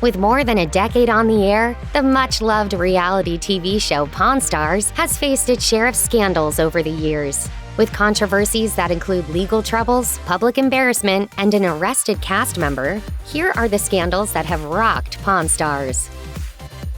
With more than a decade on the air, the much-loved reality TV show Pawn Stars has faced its share of scandals over the years. With controversies that include legal troubles, public embarrassment, and an arrested cast member, here are the scandals that have rocked Pawn Stars.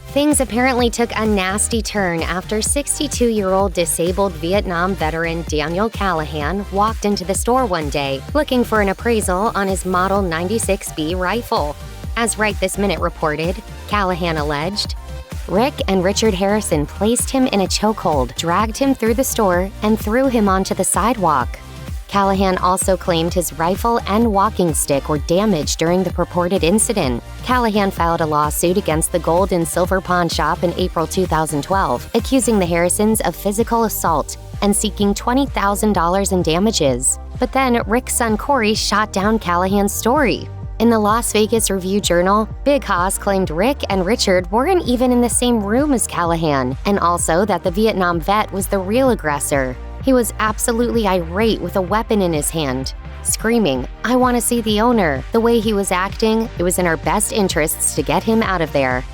Things apparently took a nasty turn after 62-year-old disabled Vietnam veteran Daniel Callahan walked into the store one day looking for an appraisal on his Model 96B rifle. As Right This Minute reported, Callahan alleged, Rick and Richard Harrison placed him in a chokehold, dragged him through the store, and threw him onto the sidewalk. Callahan also claimed his rifle and walking stick were damaged during the purported incident. Callahan filed a lawsuit against the gold and silver pawn shop in April 2012, accusing the Harrisons of physical assault and seeking $20,000 in damages. But then Rick's son Corey shot down Callahan's story. In the Las Vegas Review-Journal, Big Hoss claimed Rick and Richard weren't even in the same room as Callahan, and also that the Vietnam vet was the real aggressor. He was absolutely irate with a weapon in his hand, screaming, "I want to see the owner." The way he was acting, it was in our best interests to get him out of there.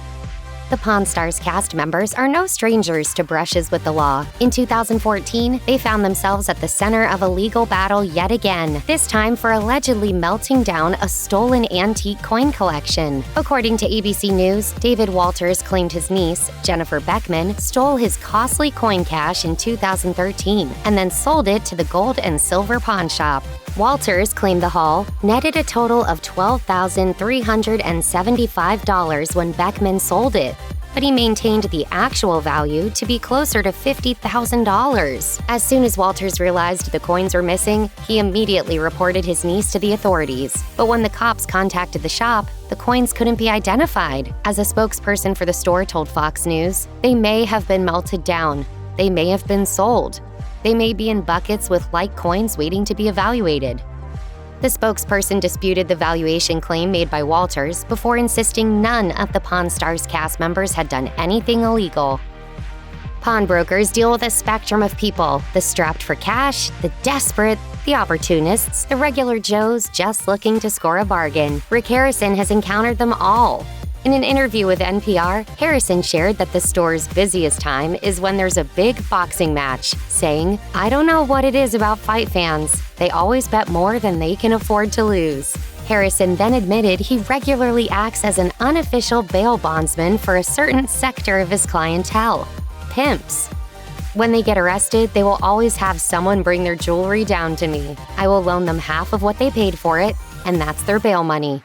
The Pawn Stars cast members are no strangers to brushes with the law. In 2014, they found themselves at the center of a legal battle yet again, this time for allegedly melting down a stolen antique coin collection. According to ABC News, David Walters claimed his niece, Jennifer Beckman, stole his costly coin cache in 2013 and then sold it to the gold and silver pawn shop. Walters claimed the haul netted a total of $12,375 when Beckman sold it, but he maintained the actual value to be closer to $50,000. As soon as Walters realized the coins were missing, he immediately reported his niece to the authorities. But when the cops contacted the shop, the coins couldn't be identified. As a spokesperson for the store told Fox News, they may have been melted down. They may have been sold. They may be in buckets with like coins waiting to be evaluated. The spokesperson disputed the valuation claim made by Walters before insisting none of the Pawn Stars cast members had done anything illegal. Pawnbrokers deal with a spectrum of people: the strapped for cash, the desperate, the opportunists, the regular Joes just looking to score a bargain. Rick Harrison has encountered them all. In an interview with NPR, Harrison shared that the store's busiest time is when there's a big boxing match, saying, "I don't know what it is about fight fans. They always bet more than they can afford to lose." Harrison then admitted he regularly acts as an unofficial bail bondsman for a certain sector of his clientele: pimps. When they get arrested, they will always have someone bring their jewelry down to me. I will loan them half of what they paid for it, and that's their bail money.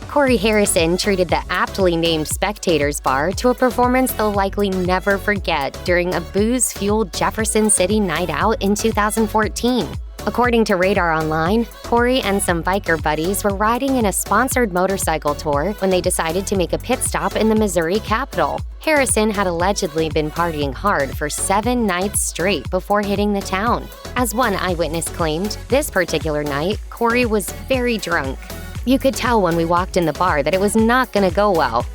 Corey Harrison treated the aptly named Spectators Bar to a performance they'll likely never forget during a booze-fueled Jefferson City night out in 2014. According to Radar Online, Corey and some biker buddies were riding in a sponsored motorcycle tour when they decided to make a pit stop in the Missouri capital. Harrison had allegedly been partying hard for 7 nights straight before hitting the town. As one eyewitness claimed, this particular night, Corey was very drunk. You could tell when we walked in the bar that it was not going to go well.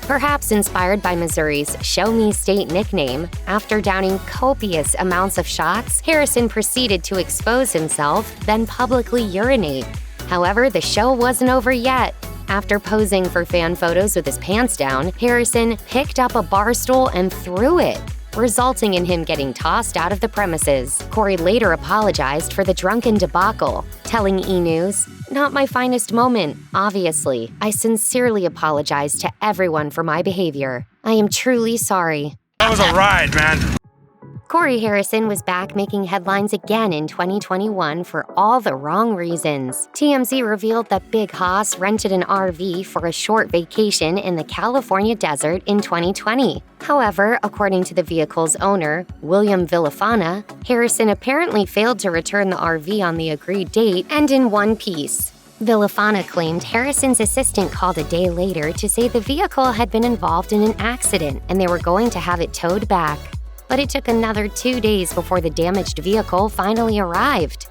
Perhaps inspired by Missouri's Show Me State nickname, after downing copious amounts of shots, Harrison proceeded to expose himself, then publicly urinate. However, the show wasn't over yet. After posing for fan photos with his pants down, Harrison picked up a bar stool and threw it, resulting in him getting tossed out of the premises. Corey later apologized for the drunken debacle, telling E! News, "Not my finest moment, obviously. I sincerely apologize to everyone for my behavior. I am truly sorry." That was a ride, man. Corey Harrison was back making headlines again in 2021 for all the wrong reasons. TMZ revealed that Big Hoss rented an RV for a short vacation in the California desert in 2020. However, according to the vehicle's owner, William Villafana, Harrison apparently failed to return the RV on the agreed date and in one piece. Villafana claimed Harrison's assistant called a day later to say the vehicle had been involved in an accident and they were going to have it towed back. But it took another 2 days before the damaged vehicle finally arrived.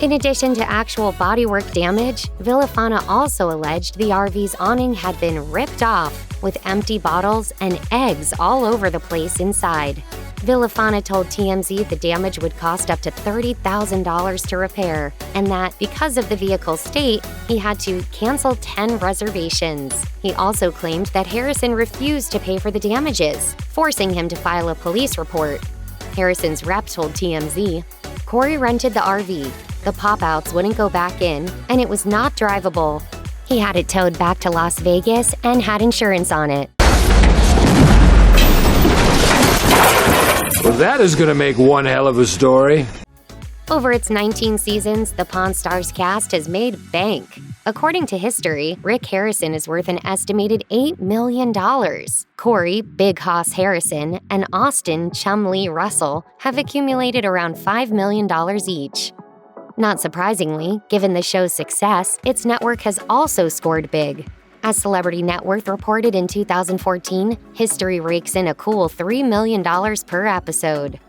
In addition to actual bodywork damage, Villafana also alleged the RV's awning had been ripped off, with empty bottles and eggs all over the place inside. Villafana told TMZ the damage would cost up to $30,000 to repair, and that because of the vehicle's state, he had to cancel 10 reservations. He also claimed that Harrison refused to pay for the damages, forcing him to file a police report. Harrison's rep told TMZ, "Corey rented the RV. The pop-outs wouldn't go back in, and it was not drivable. He had it towed back to Las Vegas and had insurance on it." Well, that is going to make one hell of a story. Over its 19 seasons, the Pawn Stars cast has made bank. According to history, Rick Harrison is worth an estimated $8 million. Corey, Big Hoss Harrison, and Austin, Chumlee Russell have accumulated around $5 million each. Not surprisingly, given the show's success, its network has also scored big. As Celebrity Net Worth reported in 2014, history rakes in a cool $3 million per episode.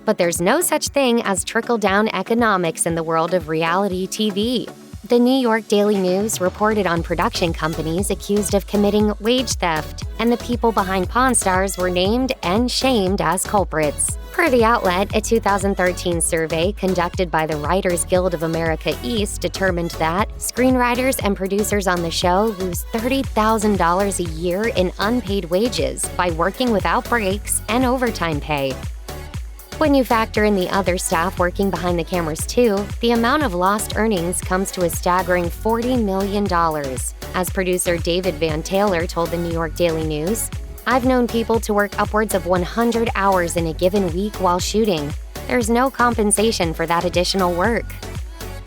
But there's no such thing as trickle-down economics in the world of reality TV. The New York Daily News reported on production companies accused of committing wage theft, and the people behind Pawn Stars were named and shamed as culprits. Per the outlet, a 2013 survey conducted by the Writers Guild of America East determined that screenwriters and producers on the show lose $30,000 a year in unpaid wages by working without breaks and overtime pay. When you factor in the other staff working behind the cameras too, the amount of lost earnings comes to a staggering $40 million. As producer David Van Taylor told the New York Daily News, "I've known people to work upwards of 100 hours in a given week while shooting. There's no compensation for that additional work."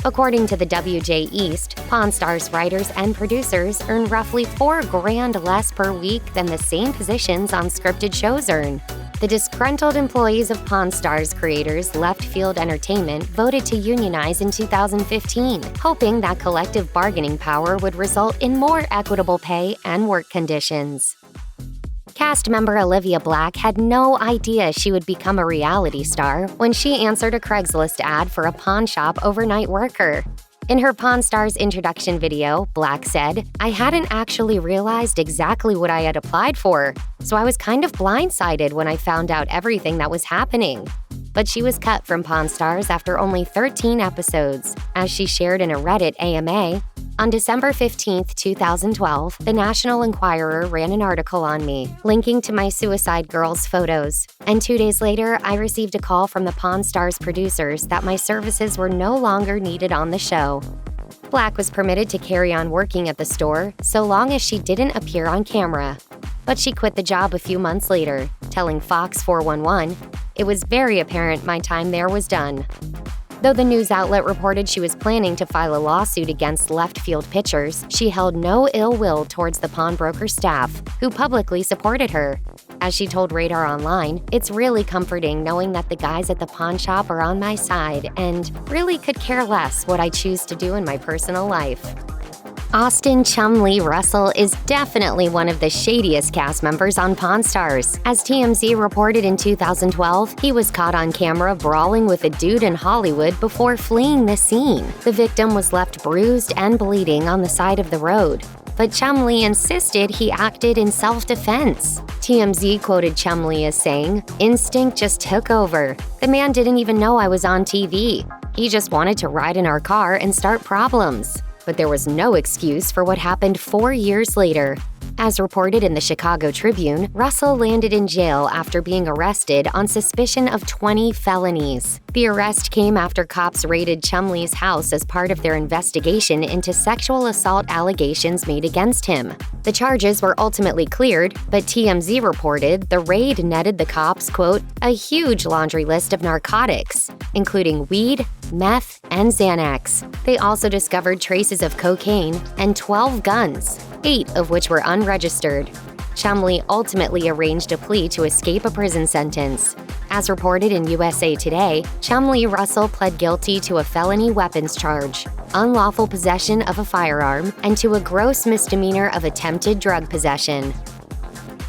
According to the WJ East, Pawn Stars writers and producers earn roughly $4,000 less per week than the same positions on scripted shows earn. The disgruntled employees of Pawn Stars creators Left Field Entertainment voted to unionize in 2015, hoping that collective bargaining power would result in more equitable pay and work conditions. Cast member Olivia Black had no idea she would become a reality star when she answered a Craigslist ad for a pawn shop overnight worker. In her Pawn Stars introduction video, Black said, "I hadn't actually realized exactly what I had applied for, so I was kind of blindsided when I found out everything that was happening." But she was cut from Pawn Stars after only 13 episodes. As she shared in a Reddit AMA, on December 15, 2012, the National Enquirer ran an article on me, linking to my Suicide Girls photos. And 2 days later, I received a call from the Pawn Stars producers that my services were no longer needed on the show. Black was permitted to carry on working at the store so long as she didn't appear on camera. But she quit the job a few months later, telling Fox 411, "It was very apparent my time there was done." Though the news outlet reported she was planning to file a lawsuit against Left Field Pictures, she held no ill will towards the pawnbroker staff, who publicly supported her. As she told Radar Online, "It's really comforting knowing that the guys at the pawn shop are on my side and really could care less what I choose to do in my personal life." Austin Chumlee Russell is definitely one of the shadiest cast members on Pawn Stars. As TMZ reported in 2012, he was caught on camera brawling with a dude in Hollywood before fleeing the scene. The victim was left bruised and bleeding on the side of the road. But Chumlee insisted he acted in self-defense. TMZ quoted Chumlee as saying, "Instinct just took over. The man didn't even know I was on TV. He just wanted to ride in our car and start problems." But there was no excuse for what happened 4 years later. As reported in the Chicago Tribune, Russell landed in jail after being arrested on suspicion of 20 felonies. The arrest came after cops raided Chumlee's house as part of their investigation into sexual assault allegations made against him. The charges were ultimately cleared, but TMZ reported the raid netted the cops, quote, "a huge laundry list of narcotics, including weed, meth, and Xanax." They also discovered traces of cocaine and 12 guns, 8 of which were unregistered. Chumlee ultimately arranged a plea to escape a prison sentence. As reported in USA Today, Chumlee Russell pled guilty to a felony weapons charge, unlawful possession of a firearm, and to a gross misdemeanor of attempted drug possession.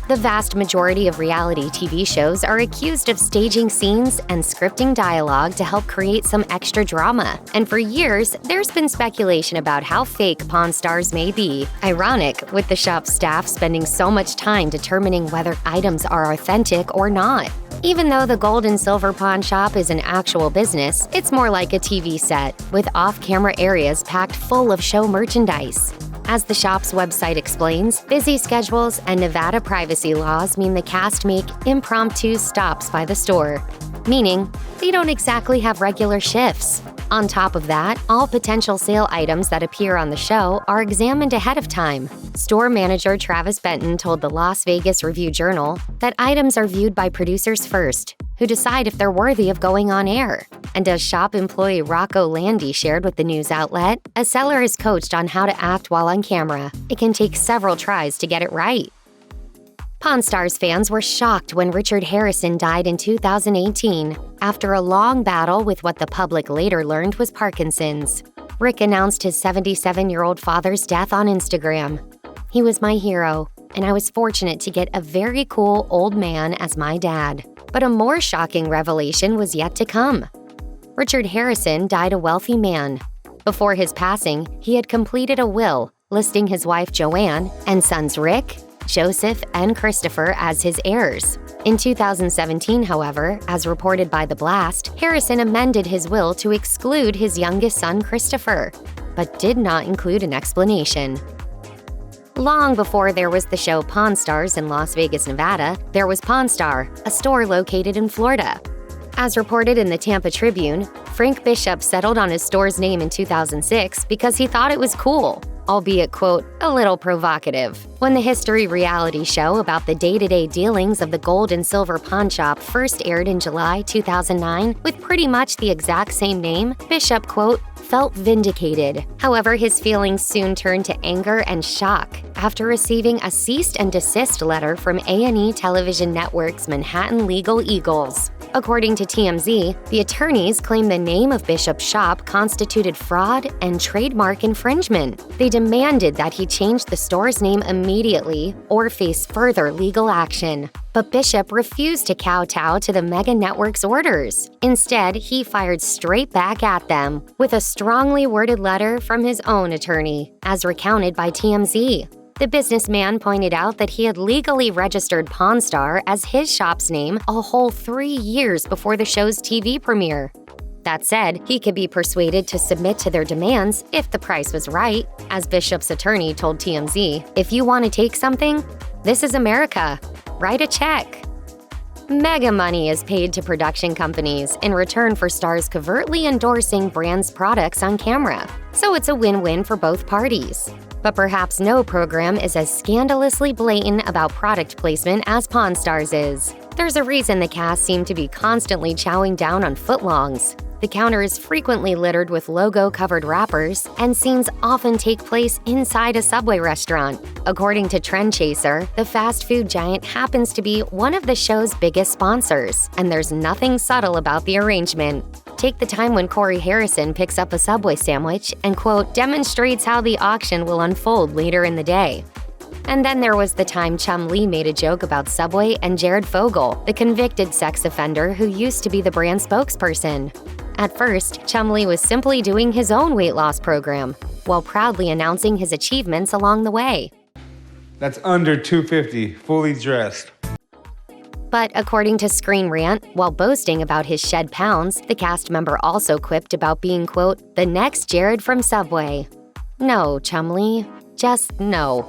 The vast majority of reality TV shows are accused of staging scenes and scripting dialogue to help create some extra drama. And for years, there's been speculation about how fake Pawn Stars may be. Ironic, with the shop's staff spending so much time determining whether items are authentic or not. Even though the gold and silver pawn shop is an actual business, it's more like a TV set, with off-camera areas packed full of show merchandise. As the shop's website explains, busy schedules and Nevada privacy laws mean the cast make impromptu stops by the store, meaning they don't exactly have regular shifts. On top of that, all potential sale items that appear on the show are examined ahead of time. Store manager Travis Benton told the Las Vegas Review-Journal that items are viewed by producers first, who decide if they're worthy of going on air. And as shop employee Rocco Landy shared with the news outlet, a seller is coached on how to act while on camera. It can take several tries to get it right. Pawn Stars fans were shocked when Richard Harrison died in 2018 after a long battle with what the public later learned was Parkinson's. Rick announced his 77-year-old father's death on Instagram. "He was my hero, and I was fortunate to get a very cool old man as my dad." But a more shocking revelation was yet to come. Richard Harrison died a wealthy man. Before his passing, he had completed a will, listing his wife Joanne and sons Rick, Joseph, and Christopher as his heirs. In 2017, however, as reported by The Blast, Harrison amended his will to exclude his youngest son Christopher, but did not include an explanation. Long before there was the show Pawn Stars in Las Vegas, Nevada, there was Pawn Star, a store located in Florida. As reported in the Tampa Tribune, Frank Bishop settled on his store's name in 2006 because he thought it was cool, albeit, quote, a little provocative. When the history reality show about the day-to-day dealings of the gold and silver pawn shop first aired in July 2009 with pretty much the exact same name, Bishop, quote, felt vindicated. However, his feelings soon turned to anger and shock after receiving a cease and desist letter from A&E Television Network's Manhattan Legal Eagles. According to TMZ, the attorneys claim the name of Bishop's shop constituted fraud and trademark infringement. They demanded that he change the store's name immediately or face further legal action. But Bishop refused to kowtow to the mega network's orders. Instead, he fired straight back at them with a strongly worded letter from his own attorney, as recounted by TMZ. The businessman pointed out that he had legally registered Pawn Star as his shop's name a whole 3 years before the show's TV premiere. That said, he could be persuaded to submit to their demands if the price was right. As Bishop's attorney told TMZ, "If you want to take something, this is America. Write a check." Mega money is paid to production companies in return for stars covertly endorsing brands' products on camera, so it's a win-win for both parties. But perhaps no program is as scandalously blatant about product placement as Pawn Stars is. There's a reason the cast seem to be constantly chowing down on footlongs. The counter is frequently littered with logo-covered wrappers, and scenes often take place inside a Subway restaurant. According to Trend Chaser, the fast food giant happens to be one of the show's biggest sponsors, and there's nothing subtle about the arrangement. Take the time when Corey Harrison picks up a Subway sandwich and, quote, demonstrates how the auction will unfold later in the day. And then there was the time Chumlee made a joke about Subway and Jared Fogle, the convicted sex offender who used to be the brand spokesperson. At first, Chumlee was simply doing his own weight loss program, while proudly announcing his achievements along the way. That's under 250, fully dressed. But according to Screen Rant, while boasting about his shed pounds, the cast member also quipped about being, quote, the next Jared from Subway. No, Chumlee, just no.